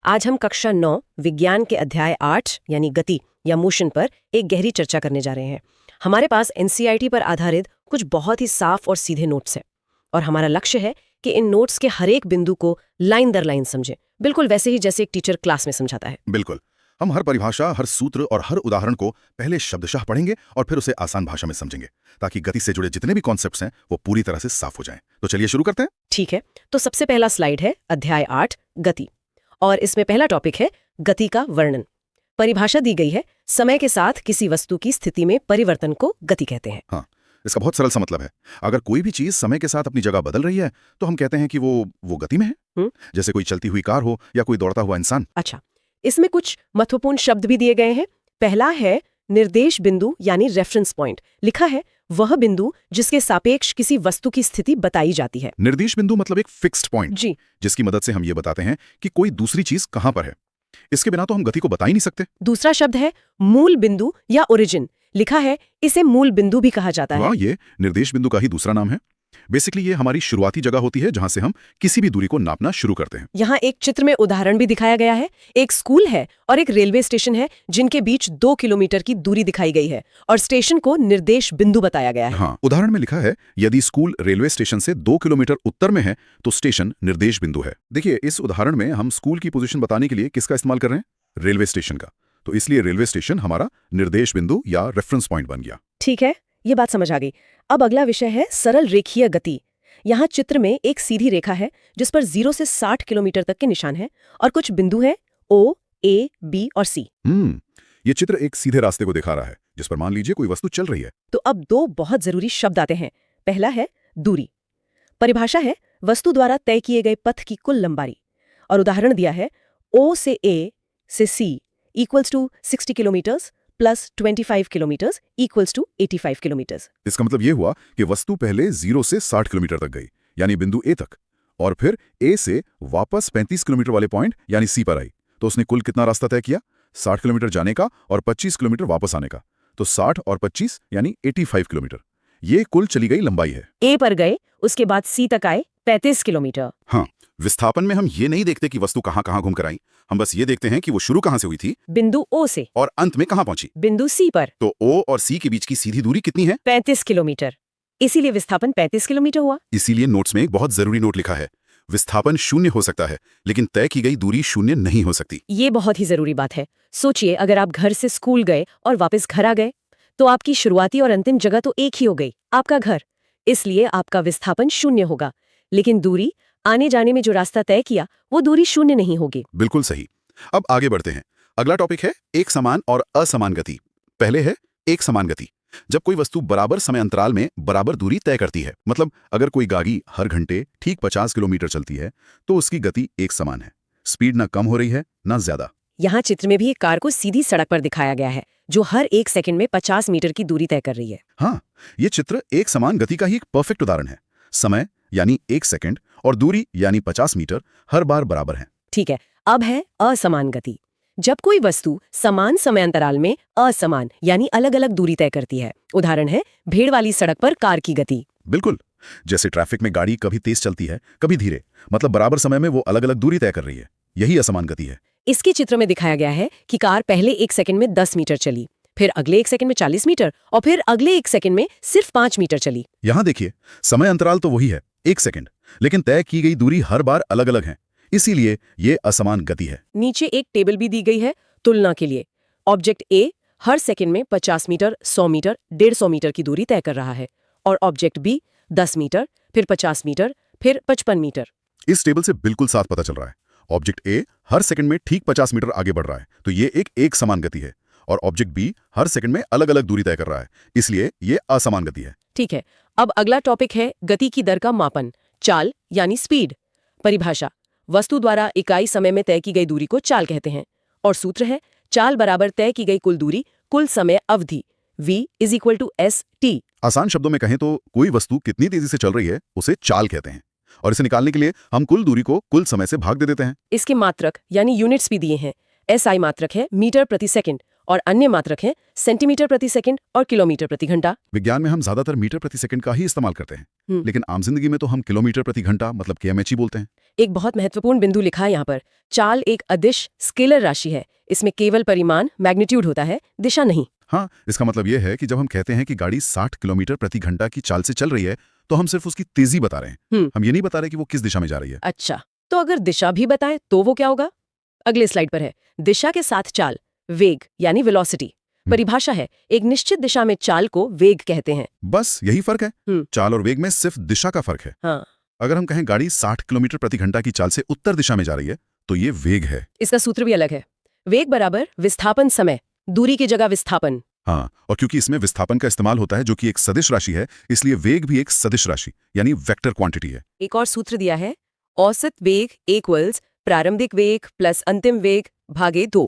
आज हम कक्षा 9 विज्ञान के अध्याय 8 यानी गति या मोशन पर एक गहरी चर्चा करने जा रहे हैं। हमारे पास एनसीईआरटी पर आधारित कुछ बहुत ही साफ और सीधे नोट्स हैं और हमारा लक्ष्य है कि इन नोट्स के हर एक बिंदु को लाइन दर लाइन समझें, बिल्कुल वैसे ही जैसे एक टीचर क्लास में समझाता है। बिल्कुल, हम हर परिभाषा, हर सूत्र और हर उदाहरण को पहले शब्दशः पढ़ेंगे और फिर उसे आसान भाषा में समझेंगे, ताकि गति से जुड़े जितने भी कॉन्सेप्ट्स हैं वो पूरी तरह से साफ हो जाएं। तो चलिए शुरू करते हैं। ठीक है, तो सबसे पहला स्लाइड है अध्याय 8 गति, और इसमें पहला टॉपिक है गति का वर्णन। परिभाषा दी गई है, समय के साथ किसी वस्तु की स्थिति में परिवर्तन को गति कहते हैं। हाँ, इसका बहुत सरल सा मतलब है, अगर कोई भी चीज समय के साथ अपनी जगह बदल रही है तो हम कहते हैं कि वो गति में है। जैसे कोई चलती हुई कार हो या कोई दौड़ता हुआ इंसान। अच्छा, इसमें कुछ महत्वपूर्ण शब्द भी दिए गए हैं। पहला है निर्देश बिंदु यानी रेफरेंस पॉइंट। लिखा है वह बिंदु जिसके सापेक्ष किसी वस्तु की स्थिति बताई जाती है। निर्देश बिंदु मतलब एक फिक्स्ड पॉइंट, जी, जिसकी मदद से हम ये बताते हैं कि कोई दूसरी चीज कहां पर है। इसके बिना तो हम गति को बता ही नहीं सकते। दूसरा शब्द है मूल बिंदु या ओरिजिन। लिखा है इसे मूल बिंदु भी कहा जाता है। ये निर्देश बिंदु का ही दूसरा नाम है। बेसिकली ये हमारी शुरुआती जगह होती है जहां से हम किसी भी दूरी को नापना शुरू करते हैं। यहाँ एक चित्र में उदाहरण भी दिखाया गया है। एक स्कूल है और एक रेलवे स्टेशन है जिनके बीच 2 किलोमीटर की दूरी दिखाई गई है और स्टेशन को निर्देश बिंदु बताया गया है। हाँ, उदाहरण में लिखा है यदि स्कूल रेलवे स्टेशन से 2 किलोमीटर उत्तर में है तो स्टेशन निर्देश बिंदु है। देखिए, इस उदाहरण में हम स्कूल की पोजीशन बताने के लिए किसका इस्तेमाल कर रहे हैं? रेलवे स्टेशन का। तो इसलिए रेलवे स्टेशन हमारा निर्देश बिंदु या रेफरेंस पॉइंट बन गया। ठीक है, ये बात समझ आ गई। अब अगला विषय है सरल रेखीय गति। यहाँ चित्र में एक सीधी रेखा है जिस पर 0 से 60 किलोमीटर तक के निशान हैं और कुछ बिंदु हैं O, A, B और C। ये चित्र एक सीधे रास्ते को दिखा रहा है जिस पर मान लीजिए कोई वस्तु चल रही है। तो अब 2 बहुत जरूरी शब्द आते हैं। पहला है दूरी। परिभाषा है वस्तु द्वारा तय किए गए पथ की कुल लंबाई, और उदाहरण दिया है O से A से C equals to 60 kilometres plus 25 kilometres equals to 85 kilometres. इसका मतलब ये हुआ कि वस्तु पहले 0 से 60 किलोमीटर तक गई, यानी बिंदु ए तक, और फिर ए से वापस 35 किलोमीटर वाले पॉइंट यानी सी पर आई। तो उसने कुल कितना रास्ता तय किया? 60 किलोमीटर जाने का और 25 किलोमीटर वापस आने का। तो 60 और 25 यानी 85 किलोमीटर। ये कुल चली गई लंबाई है। ए पर गए, उसके बाद सी तक आए 35 किलोमीटर। हाँ, विस्थापन में हम ये नहीं देखते कि वस्तु कहाँ कहाँ घूम कर आई, हम बस ये देखते हैं कि वो शुरू कहाँ से हुई थी, बिंदु O से, और अंत में कहाँ पहुंची, बिंदु C पर। तो O और C के बीच की सीधी दूरी कितनी है? 35 किलोमीटर। इसीलिए विस्थापन 35 किलोमीटर हुआ। इसीलिए नोट्स में एक बहुत जरूरी नोट लिखा है, विस्थापन 0 हो सकता है लेकिन तय की गई दूरी 0 नहीं हो सकती। ये बहुत ही जरूरी बात है। सोचिए, अगर आप घर से स्कूल गए और वापस घर आ गए तो आपकी शुरुआती और अंतिम जगह तो एक ही हो गई, आपका घर। इसलिए आपका विस्थापन 0 होगा, लेकिन दूरी, आने जाने में जो रास्ता तय किया, वो दूरी 0 नहीं होगी। बिल्कुल सही। अब आगे बढ़ते हैं। अगला टॉपिक है एक समान और असमान गति। पहले है एक समान गति, जब कोई वस्तु बराबर समय अंतराल में बराबर दूरी तय करती है। मतलब अगर कोई गाड़ी हर घंटे ठीक 50 किलोमीटर चलती है तो उसकी गति एक समान है। स्पीड ना कम हो रही है ना ज्यादा। यहाँ चित्र में भी एक कार को सीधी सड़क पर दिखाया गया है जो हर 1 सेकंड में 50 मीटर की दूरी तय कर रही है। हाँ, ये चित्र एक समान गति का ही एक परफेक्ट उदाहरण है। समय यानी 1 सेकंड और दूरी यानी 50 मीटर हर बार बराबर है। ठीक है, अब है असमान गति। जब कोई वस्तु समान समय अंतराल में असमान यानी अलग अलग दूरी तय करती है। उदाहरण है भीड़ वाली सड़क पर कार की गति। बिल्कुल, जैसे ट्रैफिक में गाड़ी कभी तेज चलती है कभी धीरे, मतलब बराबर समय में वो अलग अलग दूरी तय कर रही है। यही असमान गति है। इसके चित्र में दिखाया गया है कि कार पहले 1 सेकंड में 10 मीटर चली, फिर अगले 1 सेकंड में 40 मीटर और फिर अगले 1 सेकंड में सिर्फ 5 मीटर चली। यहाँ देखिए, समय अंतराल तो वही है 1 सेकंड, लेकिन तय की गई दूरी हर बार अलग अलग है, इसीलिए ये असमान गति है। नीचे एक टेबल भी दी गई है तुलना के लिए। ऑब्जेक्ट ए हर सेकंड में 50 मीटर, 100 मीटर, 150 मीटर की दूरी तय कर रहा है, और ऑब्जेक्ट बी 10 मीटर, फिर 50 मीटर, फिर 55 मीटर। इस टेबल से बिल्कुल साफ पता चल रहा है, ऑब्जेक्ट ए हर सेकंड में ठीक 50 मीटर आगे बढ़ रहा है, तो ये एक समान गति है, और ऑब्जेक्ट बी हर सेकंड में अलग अलग दूरी तय कर रहा है, इसलिए ये असमान गति है। ठीक है, अब अगला टॉपिक है गति की दर का मापन, चाल यानी स्पीड। परिभाषा, वस्तु द्वारा इकाई समय में तय की गई दूरी को चाल कहते हैं, और सूत्र है चाल बराबर तय की गई कुल दूरी कुल समय अवधि v is equal to S T. आसान शब्दों में कहें तो कोई वस्तु कितनी तेजी से चल रही है उसे चाल कहते हैं, और इसे निकालने के लिए हम कुल दूरी को कुल समय से भाग दे देते हैं। इसके मात्रक यानी यूनिट्स भी दिए हैं। SI मात्रक है मीटर प्रति सेकंड और अन्य मात्रक है सेंटीमीटर प्रति सेकंड और किलोमीटर प्रति घंटा। विज्ञान में हम ज्यादातर मीटर प्रति सेकंड का ही इस्तेमाल करते हैं, लेकिन आम जिंदगी में तो हम किलोमीटर प्रति घंटा मतलब kmh ही बोलते हैं। एक बहुत महत्वपूर्ण बिंदु लिखा है यहाँ पर। चाल एक अदिश स्केलर राशि है। इसमें केवल परिमाण मैग्नीट्यूड होता है, दिशा नहीं। हाँ, इसका मतलब यह है कि जब हम कहते हैं कि गाड़ी 60 किलोमीटर प्रति घंटा की चाल से चल रही है, तो हम सिर्फ उसकी तेजी बता रहे हैं। हम ये नहीं बता रहे कि वो किस दिशा में जा रही है। अच्छा, तो अगर दिशा भी बताएं तो वो क्या होगा? अगले स्लाइड पर है। दिशा के साथ चाल, वेग यानी वेलोसिटी। परिभाषा है, एक निश्चित दिशा में चाल को वेग कहते हैं। बस यही फर्क है। चाल और वेग में सिर्फ दिशा का फर्क है। हाँ। अगर हम कहें गाड़ी 60 किलोमीटर प्रति घंटा की चाल से उत्तर दिशा में जा रही है, तो ये वेग है। इसका सूत्र भी अलग है। वेग बराबर विस्थापन समय, दूरी की जगह विस्थापन। हाँ, और क्योंकि इसमें विस्थापन का इस्तेमाल होता है जो कि एक सदिश राशि है, इसलिए वेग भी एक सदिश राशि यानी वेक्टर क्वांटिटी है। एक और सूत्र दिया है, औसत वेग इक्वल्स प्रारंभिक वेग प्लस अंतिम वेग भागे 2।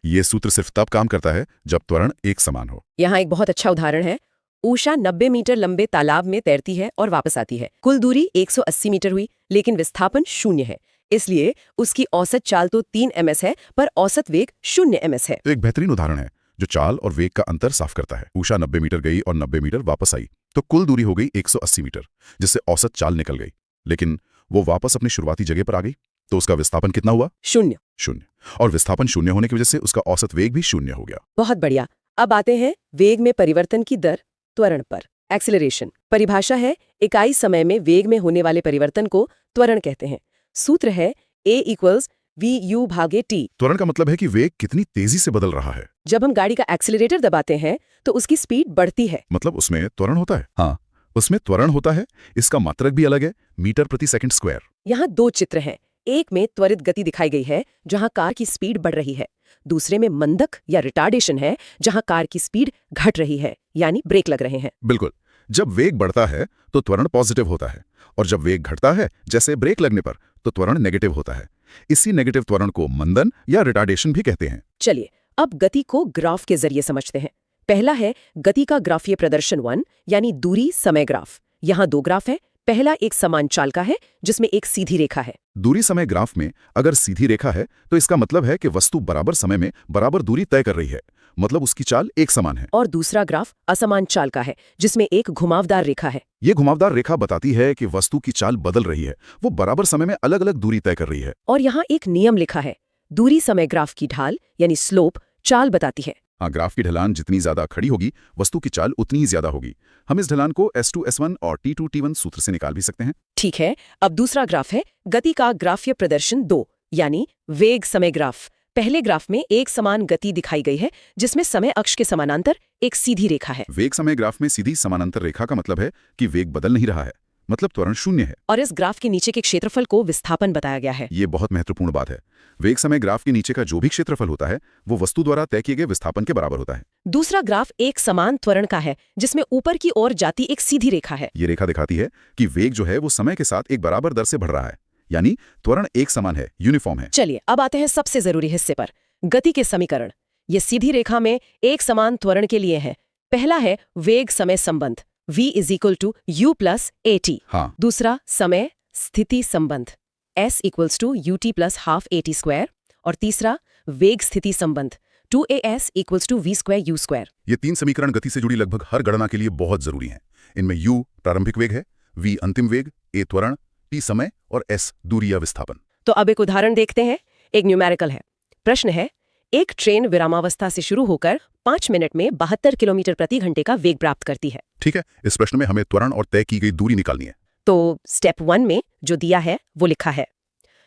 ये सूत्र सिर्फ तब काम करता है जब त्वरण एक समान हो। यहाँ एक बहुत अच्छा उदाहरण है। उषा 90 मीटर लंबे तालाब में तैरती है और वापस आती है। कुल दूरी 180 मीटर हुई, लेकिन विस्थापन 0 है। इसलिए उसकी औसत चाल तो 3 ms है, पर औसत वेग 0 ms है। तो एक बेहतरीन उदाहरण है जो चाल और वेग का अंतर साफ करता है। उषा 90 मीटर गई और 90 मीटर वापस आई, तो कुल दूरी हो गई 180 मीटर, जिससे औसत चाल निकल गई। लेकिन वो वापस अपनी शुरुआती जगह पर आ गई, तो उसका विस्थापन कितना हुआ? 0। और विस्थापन 0 होने की वजह से उसका औसत वेग भी 0 हो गया। बहुत बढ़िया। अब आते हैं वेग में परिवर्तन की दर, त्वरण पर। एक्सीलरेशन परिभाषा है, इकाई समय में वेग में होने वाले परिवर्तन को त्वरण कहते हैं। सूत्र है A = VU भागे T। त्वरण का मतलब है कि वेग कितनी तेजी से बदल रहा है। जब हम गाड़ी का एक्सीलरेटर दबाते हैं तो उसकी स्पीड बढ़ती है। मतलब उसमें त्वरण होता है। हाँ, उसमें त्वरण होता है। इसका मात्रक भी अलग है, मीटर प्रति सेकंड स्क्वायर। यहाँ 2 चित्र हैं। एक में त्वरित गति दिखाई गई है, जहां कार की स्पीड बढ़ रही है। दूसरे में मंदक या रिटार्डेशन है, जहां कार की स्पीड घट रही है, यानी ब्रेक लग रहे हैं। बिल्कुल। जब वेग बढ़ता है तो त्वरण पॉजिटिव होता है, और जब वेग घटता है, जैसे ब्रेक लगने पर, तो त्वरण नेगेटिव होता है। इसी नेगेटिव त्वरण को मंदन या रिटार्डेशन भी कहते हैं। चलिए अब गति को ग्राफ के जरिए समझते हैं। पहला है गति का ग्राफीय प्रदर्शन 1, यानी दूरी समय ग्राफ। यहाँ 2 ग्राफ है। पहला एक समान चाल का है, जिसमें एक सीधी रेखा है। दूरी समय ग्राफ में अगर सीधी रेखा है तो इसका मतलब है कि वस्तु बराबर समय में बराबर दूरी तय कर रही है, मतलब उसकी चाल एक समान है। और दूसरा ग्राफ असमान चाल का है, जिसमें एक घुमावदार रेखा है। ये घुमावदार रेखा बताती है कि वस्तु की चाल बदल रही है, वो बराबर समय में अलग अलग दूरी तय कर रही है। और यहाँ एक नियम लिखा है, दूरी समय ग्राफ की ढाल यानी स्लोप चाल बताती है। हाँ, ग्राफ की ढलान जितनी ज्यादा खड़ी होगी, वस्तु की चाल उतनी ही ज्यादा होगी। हम इस ढलान को S2 S1 और T2 T1 सूत्र से निकाल भी सकते हैं। ठीक है, अब दूसरा ग्राफ है गति का ग्राफीय प्रदर्शन 2, यानी वेग समय ग्राफ। पहले ग्राफ में एक समान गति दिखाई गई है, जिसमें समय अक्ष के समानांतर एक सीधी रेखा है। वेग समय ग्राफ में सीधी समानांतर रेखा का मतलब है कि वेग बदल नहीं रहा है, मतलब त्वरण 0 है। और इस ग्राफ के नीचे के क्षेत्रफल को विस्थापन बताया गया है। ये बहुत महत्वपूर्ण बात है। वेग समय ग्राफ के नीचे का जो भी क्षेत्रफल होता है, वो वस्तु द्वारा तय किए गए विस्थापन के बराबर होता है। दूसरा ग्राफ एक समान त्वरण का है, जिसमें ऊपर की ओर जाती एक सीधी रेखा है। ये रेखा दिखाती है कि वेग जो है वो समय के साथ एक बराबर दर से बढ़ रहा है, यानी त्वरण एक समान है, यूनिफॉर्म है। चलिए अब आते हैं सबसे जरूरी हिस्से पर, गति के समीकरण। ये सीधी रेखा में एक समान त्वरण के लिए है। पहला है वेग समय संबंध, V = U + AT। हाँ। दूसरा समय स्थिति संबंध, S = UT + ½ AT²। और तीसरा वेग स्थिति संबंध, 2AS = V²U²। ये 3 समीकरण गति से जुड़ी लगभग हर गणना के लिए बहुत जरूरी हैं। इनमें U प्रारंभिक वेग है, V अंतिम वेग, A त्वरण, T समय और S दूरी या विस्थापन। तो अब एक उदाहरण देखते हैं। एक न्यूमेरिकल है। प्रश्न है, एक ट्रेन विरामावस्था से शुरू होकर 5 मिनट में 72 किलोमीटर प्रति घंटे का वेग प्राप्त करती है। ठीक है, इस प्रश्न में हमें त्वरण और तय की गई दूरी निकालनी है। तो स्टेप 1 में जो दिया है वो लिखा है,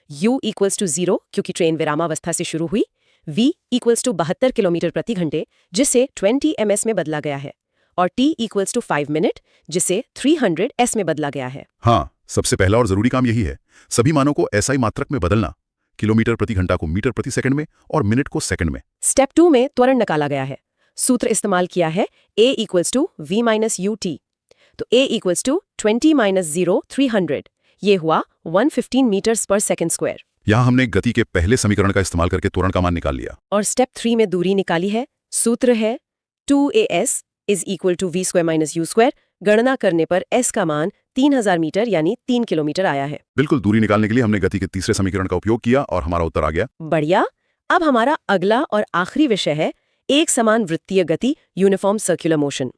U = 0 क्योंकि ट्रेन विरामावस्था से शुरू हुई, V = 72 किलोमीटर प्रति घंटे जिसे 20 ms में बदला गया है, और T = 5 मिनट जिसे 300 s में बदला गया है। हाँ, सबसे पहला और जरूरी काम यही है, सभी मानों को SI मात्रक में बदलना, किलोमीटर प्रति घंटा को मीटर प्रति सेकंड में और मिनट को सेकंड में। स्टेप 2 में त्वरण निकाला गया है। सूत्र इस्तेमाल किया है, A = V - UT। तो A = 20 - 0 300, ये हुआ 115 मीटर्स पर सेकंड स्क्वायर। यहाँ हमने गति के पहले समीकरण का इस्तेमाल करके त्वरण का मान निकाल लिया। और स्टेप 3 में दूरी निकाली है। सूत्र है 2AS = V² - U²। गणना करने पर S का मान 3000 मीटर यानी 3 किलोमीटर आया है। बिल्कुल, दूरी निकालने के लिए हमने गति के तीसरे समीकरण का उपयोग किया और हमारा उत्तर आ गया। बढ़िया। अब हमारा अगला और आखिरी विषय है एक समान वृत्तीय गति, यूनिफॉर्म सर्कुलर मोशन।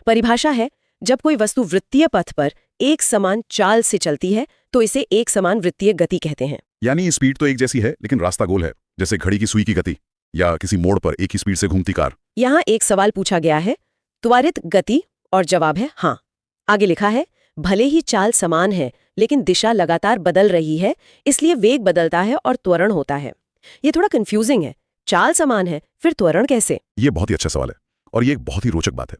परिभाषा है, जब कोई वस्तु वृत्तीय पथ पर एक समान चाल से चलती है तो इसे एक समान वृत्तीय गति कहते हैं। यानी स्पीड तो एक जैसी है लेकिन रास्ता गोल है, जैसे घड़ी की सुई की गति या किसी मोड़ पर एक ही स्पीड से घूमती कार। यहाँ एक सवाल पूछा गया है, त्वरित गति, और जवाब है हाँ। आगे लिखा है, भले ही चाल समान है लेकिन दिशा लगातार बदल रही है, इसलिए वेग बदलता है और त्वरण होता है। ये थोड़ा कंफ्यूजिंग है, चाल समान है फिर त्वरण कैसे? ये बहुत ही अच्छा सवाल है और ये एक बहुत ही रोचक बात है।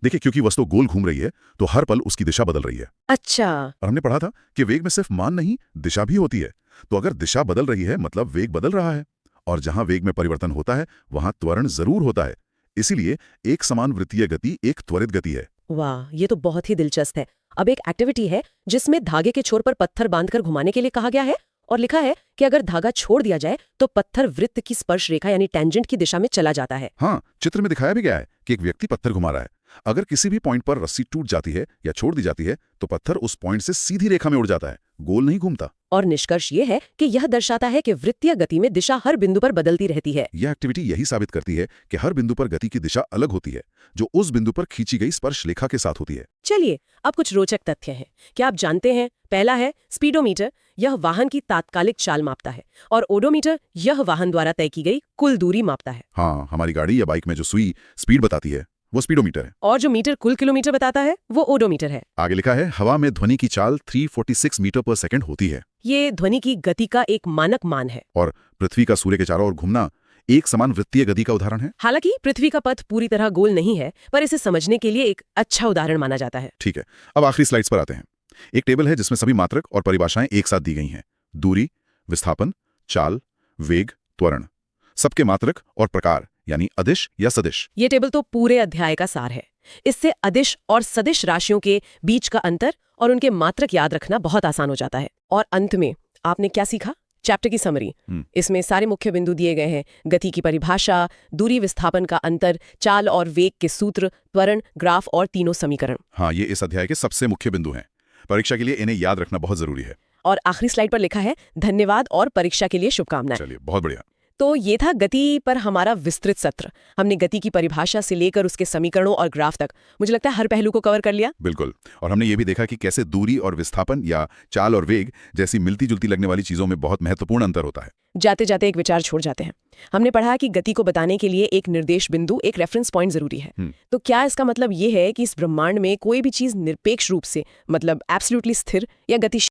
देखिए, क्योंकि वस्तु गोल घूम रही है तो हर पल उसकी दिशा बदल रही है। अच्छा। और हमने पढ़ा था कि वेग में सिर्फ मान नहीं, दिशा भी होती है। तो अगर दिशा बदल रही है मतलब वेग बदल रहा है, और जहां वेग में परिवर्तन होता है वहां त्वरण जरूर होता है। इसीलिए एक समान वृत्तीय गति एक त्वरित गति है। वाह, ये तो बहुत ही दिलचस्प है। अब एक एक्टिविटी है जिसमें धागे के छोर पर पत्थर बांधकर घुमाने के लिए कहा गया है और लिखा है कि अगर धागा छोड़ दिया जाए तो पत्थर वृत्त की स्पर्श रेखा यानी टेंजेंट की दिशा में चला जाता है। हाँ, चित्र में दिखाया भी गया है कि एक व्यक्ति पत्थर घुमा रहा है। अगर किसी भी पॉइंट पर रस्सी टूट जाती है या छोड़ दी जाती है तो पत्थर उस पॉइंट से सीधी रेखा में उड़ जाता है, गोल नहीं घूमता। और निष्कर्ष ये है कि यह दर्शाता है कि वृत्तीय गति में दिशा हर बिंदु पर बदलती रहती है। यह एक्टिविटी यही साबित करती है कि हर बिंदु पर गति की दिशा अलग होती है, जो उस बिंदु पर खींची गई स्पर्श रेखा के साथ होती है। चलिए, अब कुछ रोचक तथ्य हैं। क्या आप जानते हैं? पहला है स्पीडोमीटर, यह वाहन की तात्कालिक चाल मापता है, और ओडोमीटर यह वाहन द्वारा तय की गई कुल दूरी मापता है। हाँ, हमारी गाड़ी या बाइक में जो सुई स्पीड बताती है वो स्पीडोमीटर है, और जो मीटर कुल किलोमीटर बताता है वो ओडोमीटर है। आगे लिखा है हवा में ध्वनि की चाल 346 मीटर पर सेकंड होती है। ये ध्वनि की गति का एक मानक मान है। और पृथ्वी का सूर्य के चारों ओर घूमना एक समान वृत्तीय गति का उदाहरण है। हालांकि पृथ्वी का पथ पूरी तरह गोल नहीं है, पर इसे समझने के लिए एक अच्छा उदाहरण माना जाता है। ठीक है, अब आखिरी स्लाइड्स पर आते हैं। एक टेबल है जिसमें सभी मात्रक और परिभाषाएं एक साथ दी गई हैं। दूरी, विस्थापन, चाल, वेग, त्वरण, सबके मात्रक और प्रकार यानी अदिश या सदिश। ये टेबल तो पूरे अध्याय का सार है। इससे अदिश और सदिश राशियों के बीच का अंतर और उनके मात्रक याद रखना बहुत आसान हो जाता है। और अंत में आपने क्या सीखा? चैप्टर की समरी। इसमें सारे मुख्य बिंदु दिए गए हैं, गति की परिभाषा, दूरी विस्थापन का अंतर, चाल और वेग के सूत्र, त्वरण, ग्राफ और तीनों समीकरण। हाँ, ये इस अध्याय के सबसे मुख्य बिंदु हैं। परीक्षा के लिए इन्हें याद रखना बहुत जरूरी है। और आखिरी स्लाइड पर लिखा है धन्यवाद और परीक्षा के लिए शुभकामनाएं। चलिए, बहुत बढ़िया। तो ये था गति पर हमारा विस्तृत सत्र। हमने गति की परिभाषा से लेकर उसके समीकरणों और ग्राफ तक, मुझे लगता है हर पहलू को कवर कर लिया। बिल्कुल। और हमने ये भी देखा कि कैसे दूरी और विस्थापन या चाल और वेग जैसी मिलती जुलती लगने वाली चीजों में बहुत महत्वपूर्ण अंतर होता है। जाते जाते एक विचार छोड़ जाते हैं। हमने पढ़ा कि गति को बताने के लिए एक निर्देश बिंदु, एक रेफरेंस पॉइंट जरूरी है। तो क्या इसका मतलब ये है कि इस ब्रह्मांड में कोई भी चीज निरपेक्ष रूप से, मतलब एब्सोल्युटली स्थिर या गतिशील